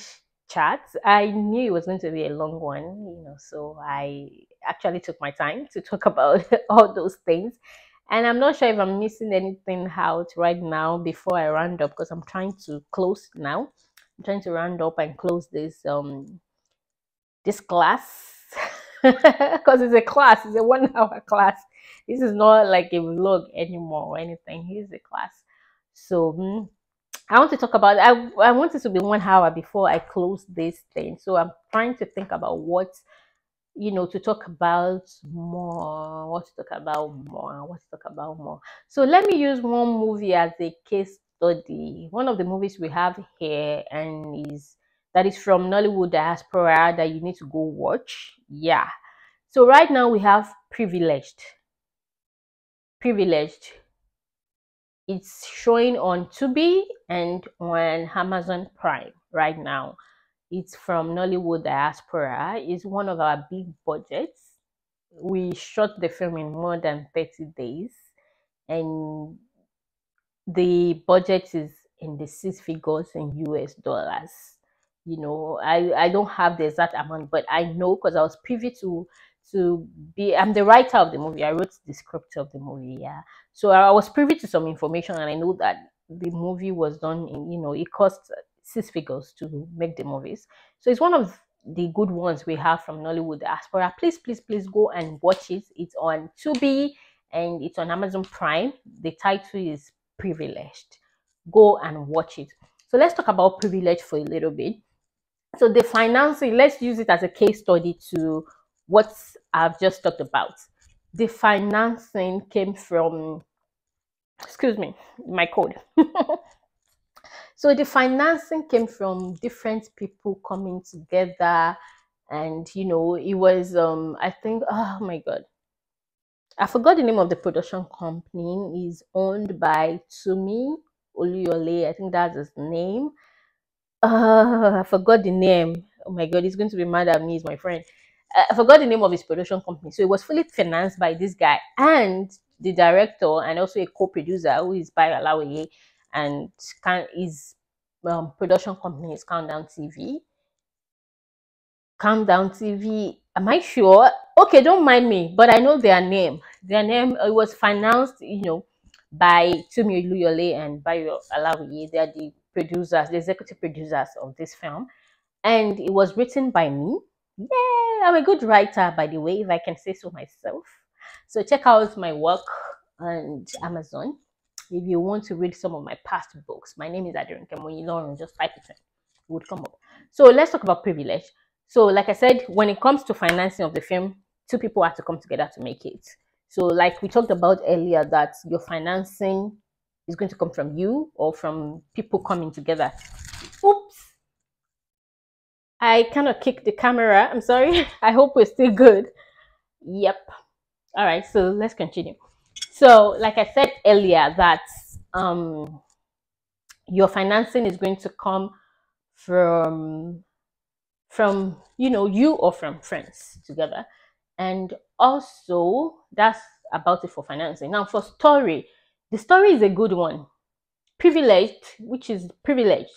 [SPEAKER 1] chat. I knew it was going to be a long one, so I actually took my time to talk about all those things. And I'm not sure if I'm missing anything out right now before I round up, because I'm trying to close now. I'm trying to round up and close this class because it's a class. It's a 1 hour class. This is not like a vlog anymore or anything. Here's a class. So I want to talk about. I want it to be 1 hour before I close this thing. So I'm trying to think about what to talk about more, what to talk about more. So let me use one movie as a case study. One of the movies we have here and that is from Nollywood Diaspora that you need to go watch. Yeah. So right now we have Privileged. It's showing on Tubi and on Amazon Prime right now. It's from Nollywood Diaspora. It's one of our big budgets. We shot the film in more than 30 days, and the budget is in the 6 figures in US dollars. I don't have the exact amount, but I know because I was privy to be. I'm the writer of the movie. I wrote the script of the movie. Yeah, so I was privy to some information, and I know that the movie was done in. It cost 6 figures to make the movies. So it's one of the good ones we have from Nollywood Diaspora. Please, please, please go and watch it. It's on Tubi and it's on Amazon Prime. The title is Privileged. Go and watch it. So let's talk about Privilege for a little bit. So the financing, let's use it as a case study to what I've just talked about. The financing came from, excuse me, my code. So the financing came from different people coming together, and it was I think, oh my god, I forgot the name of the production company. Is owned by Tumi Oluyole. I think that's his name. I forgot the name. Oh my god, he's going to be mad at me. He's my friend. I forgot the name of his production company. So it was fully financed by this guy and the director, and also a co-producer who is by Alawiye, and his production company is Countdown TV. Countdown TV. Am I sure? Okay, don't mind me, but I know their name. Their name, it was financed, by Tumi Oluyole and Bayo Alawiye. They are the producers, the executive producers of this film, and it was written by me. Yeah, I'm a good writer, by the way, if I can say so myself. So check out my work on Amazon if you want to read some of my past books. My name is Ronke Moyin. Just type it in, it would come up. So let's talk about Privilege. So like I said, when it comes to financing of the film, 2 people have to come together to make it. So like we talked about earlier, that your financing is going to come from you or from people coming together. Oops. I kind of kicked the camera. I'm sorry. I hope we're still good. Yep. All right. So let's continue. So like I said earlier, that your financing is going to come from you or from friends together. And also that's about it for financing. Now for story, the story is a good one. Privileged, which is Privileged,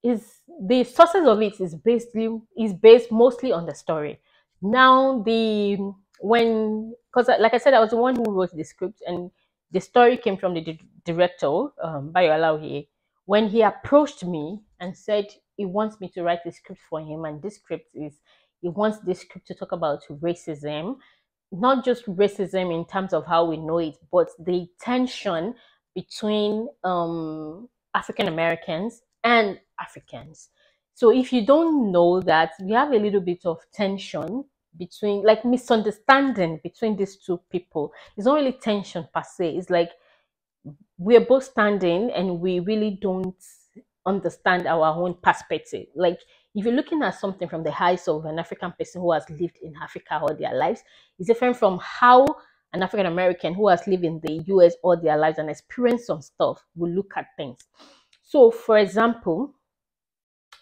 [SPEAKER 1] is the sources of it is based mostly on the story. Now the when, because like I said, I was the one who wrote the script, and the story came from the director, Bayo Alauye, when he approached me and said he wants me to write the script for him, and this script is, he wants this script to talk about racism, not just racism in terms of how we know it, but the tension between African Americans and Africans. So if you don't know that, we have a little bit of tension between, like, misunderstanding between these two people. It's not really tension per se. It's like we're both standing and we really don't understand our own perspective. Like, if you're looking at something from the eyes of an African person who has lived in Africa all their lives, it's different from how an African American who has lived in the US all their lives and experienced some stuff will look at things. So, for example,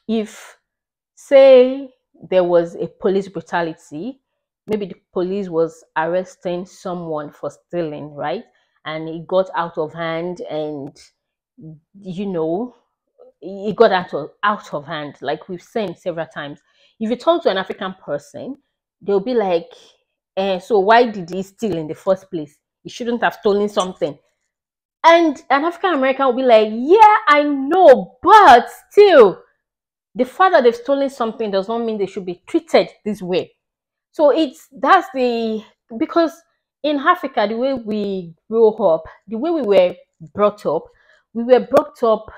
[SPEAKER 1] if, say, there was a police brutality, maybe the police was arresting someone for stealing, right? And it got out of hand, and you know, it got out of hand, like we've seen several times. If you talk to an African person, they'll be like, so why did he steal in the first place? He shouldn't have stolen something. And an African American will be like, yeah, I know, but still, the fact that they've stolen something does not mean they should be treated this way. So that's the, because in Africa, the way we grew up, the way we were brought up,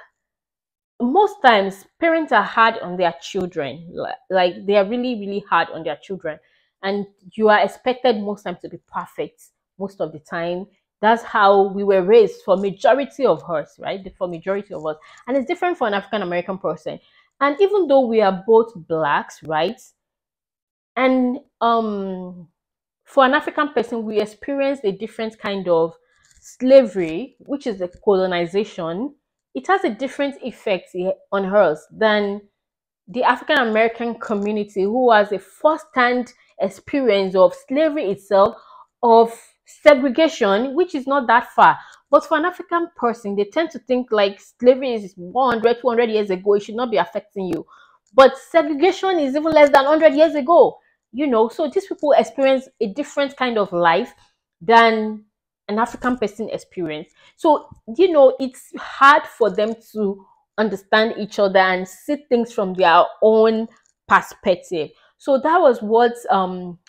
[SPEAKER 1] most times parents are hard on their children. Like they are really, really hard on their children. And you are expected most times to be perfect most of the time. That's how we were raised for majority of us, right? For majority of us. And it's different for an African American person. And even though we are both blacks, right? And for an African person, we experience a different kind of slavery, which is the colonization. It has a different effect on us than the African American community, who has a first-hand experience of slavery itself, of segregation, which is not that far. But for an African person, they tend to think like slavery is 100, 200 years ago, it should not be affecting you. But segregation is even less than 100 years ago. So these people experience a different kind of life than an African person experience. So, it's hard for them to understand each other and see things from their own perspective. So that was what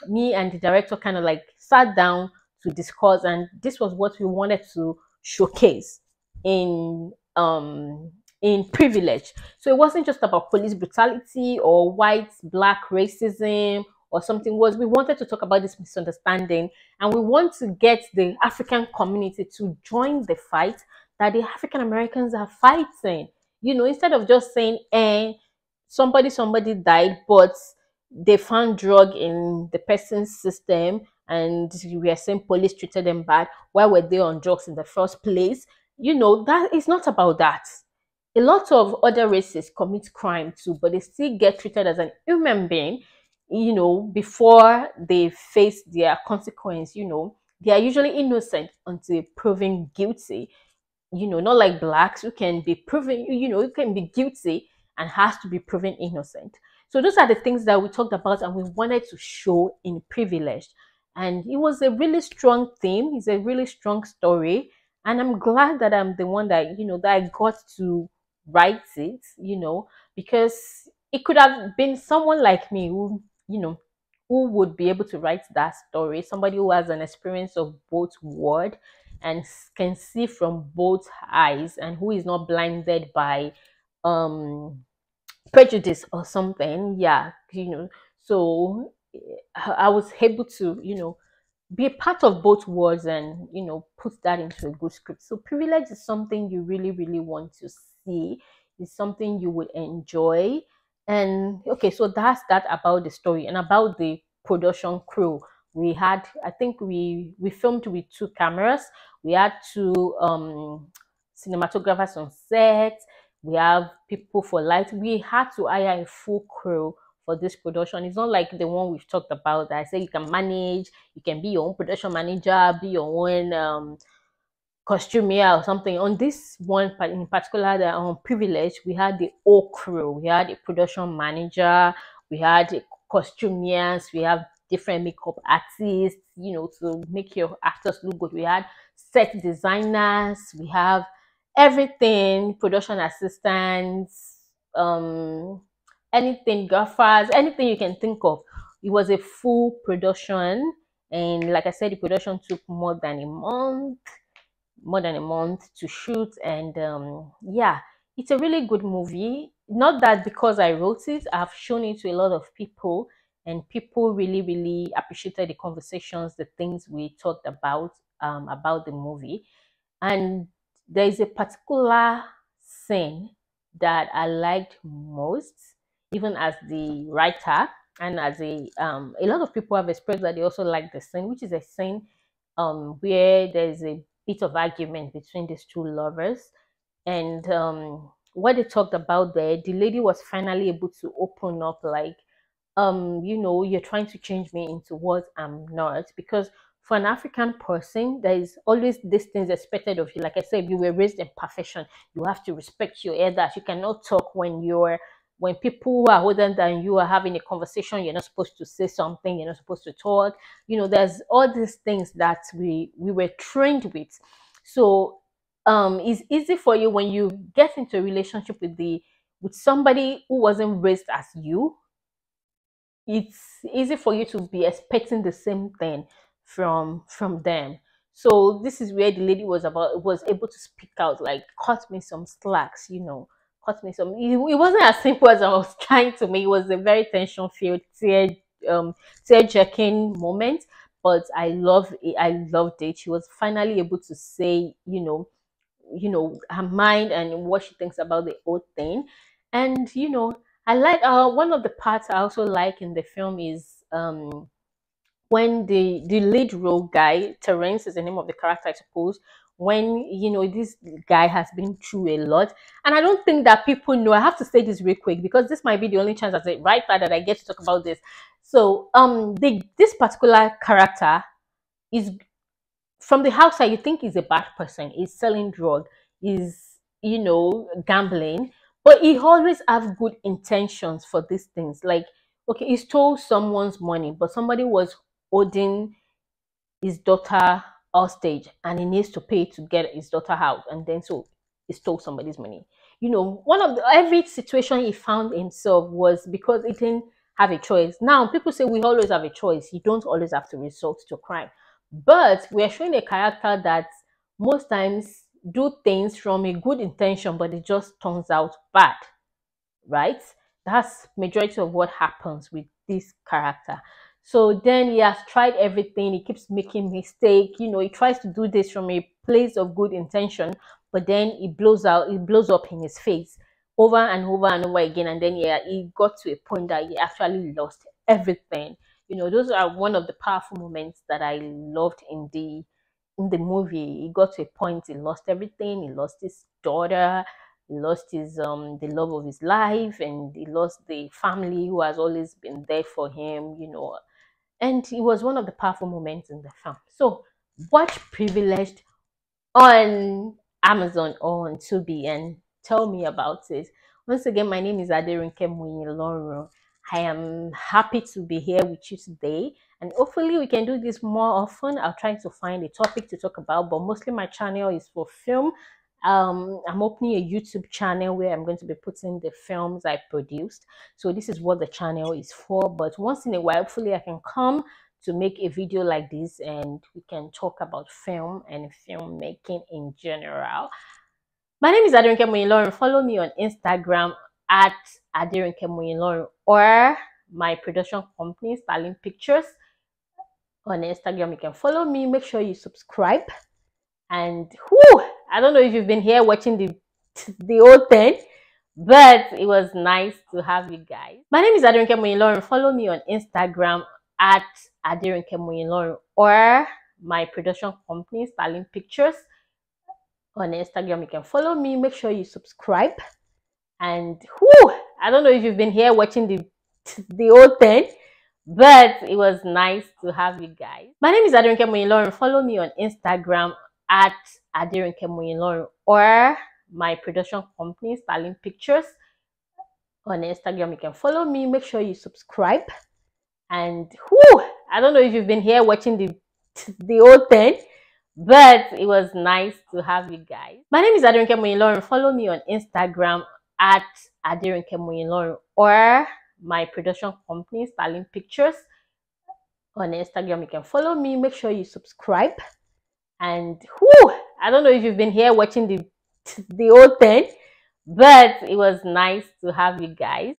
[SPEAKER 1] me and the director kind of like sat down to discuss, and this was what we wanted to showcase in Privilege. So it wasn't just about police brutality or white black racism or something. We wanted to talk about this misunderstanding, and we want to get the African community to join the fight that the African Americans are fighting. Instead of just saying, somebody died, but they found drug in the person's system, and we are saying police treated them bad. Why were they on drugs in the first place? That is not about that. A lot of other races commit crime too, but they still get treated as an human being, before they face their consequence. They are usually innocent until proven guilty. Not like blacks who can be proven, you can be guilty and has to be proven innocent. So those are the things that we talked about and we wanted to show in Privileged. And it was a really strong theme. It's a really strong story. And I'm glad that I'm the one that, that I got to write it, because it could have been someone like me who, who would be able to write that story, somebody who has an experience of both worlds and can see from both eyes, and who is not blinded by prejudice or something. Yeah, so I was able to be a part of both worlds and put that into a good script. So Privilege is something you really, really want to see. It's something you would enjoy. And okay, so that's that about the story. And about the production crew, we had, I think we filmed with 2 cameras. We had 2 cinematographers on set. We have people for light. We had to hire a full crew for this production. It's not like the one we've talked about that I say you can manage, you can be your own production manager, be your own costumier or something. On this one in particular, the Privilege, we had the whole crew. We had a production manager, we had costumiers, we have different makeup artists, to make your actors look good. We had set designers, we have everything, production assistants, anything, gaffers, anything you can think of. It was a full production, and like I said, the production took more than a month to shoot. And yeah, it's a really good movie. Not that because I wrote it, I've shown it to a lot of people, and people really really appreciated the conversations, the things we talked about the movie. And there is a particular scene that I liked most, even as the writer, and as a lot of people have expressed that they also like the scene, which is a scene where there's a bit of argument between these two lovers. And what they talked about there, the lady was finally able to open up, like, you're trying to change me into what I'm not. Because for an African person, there is always these things expected of you. Like I said, you were raised in perfection. You have to respect your elders. You cannot talk when people who are older than you are having a conversation. You're not supposed to say something. You're not supposed to talk. There's all these things that we were trained with. So it's easy for you when you get into a relationship with somebody who wasn't raised as you. It's easy for you to be expecting the same thing from them. So this is where the lady was able to speak out, like, cut me some slacks, cut me some. It wasn't as simple as I was trying to make. It was a very tension filled, tear jerking moment. But I loved it. She was finally able to say, her mind and what she thinks about the whole thing. And I like, one of the parts I also like in the film is when the lead role guy, Terence is the name of the character, I suppose, when this guy has been through a lot. And I don't think that people know. I have to say this real quick because this might be the only chance as a writer that I get to talk about this. So this particular character is, from the outside, you think he's a bad person. He's selling drug, he's gambling, but he always have good intentions for these things. Like, okay, he stole someone's money, but somebody was holding his daughter hostage, and he needs to pay to get his daughter out, and then so he stole somebody's money. One of every situation he found himself was because he didn't have a choice. Now people say we always have a choice. You don't always have to resort to crime, but we are showing a character that most times do things from a good intention, but it just turns out bad, right? That's majority of what happens with this character. So then he has tried everything. He keeps making mistake. He tries to do this from a place of good intention, but then it blows out. It blows up in his face over and over and over again. And then yeah, he got to a point that he actually lost everything. Those are one of the powerful moments that I loved in the movie. He got to a point he lost everything. He lost his daughter. He lost his the love of his life, and he lost the family who has always been there for him. And it was one of the powerful moments in the film. So watch Privileged on Amazon or on Tubi and tell me about it. Once again, my name is Ronke Moyin. I am happy to be here with you today, and hopefully we can do this more often. I'll try to find a topic to talk about, but mostly my channel is for film. I'm opening a YouTube channel where I'm going to be putting the films I produced. So this is what the channel is for. But once in a while, hopefully I can come to make a video like this and we can talk about film and filmmaking in general. My name is Ronke Moyin. Follow me on Instagram at Ronke Moyin, or my production company, Styling Pictures, on Instagram. You can follow me. Make sure you subscribe. And I don't know if you've been here watching the whole thing, but it was nice to have you guys. My name is Ronke Moyin. Follow me on Instagram at Ronke Moyin, or my production company, Styling Pictures, on Instagram. You can follow me. Make sure you subscribe. And I don't know if you've been here watching the whole thing, but it was nice to have you guys. My name is Ronke Moyin. Follow me on Instagram at Ronke Moyin, or my production company, Styling Pictures, on Instagram. You can follow me. Make sure you subscribe. And I don't know if you've been here watching the whole thing, but it was nice to have you guys. My name is Ronke Moyin. Follow me on Instagram at Ronke Moyin, or my production company, Styling Pictures, on Instagram. You can follow me. Make sure you subscribe. And I don't know if you've been here watching the whole thing, but it was nice to have you guys. My name is Ronke Moyin. Follow me on Instagram at Ronke Moyin or my production company, Styling Pictures. On Instagram, you can follow me. Make sure you subscribe. And I don't know if you've been here watching the whole thing, but it was nice to have you guys.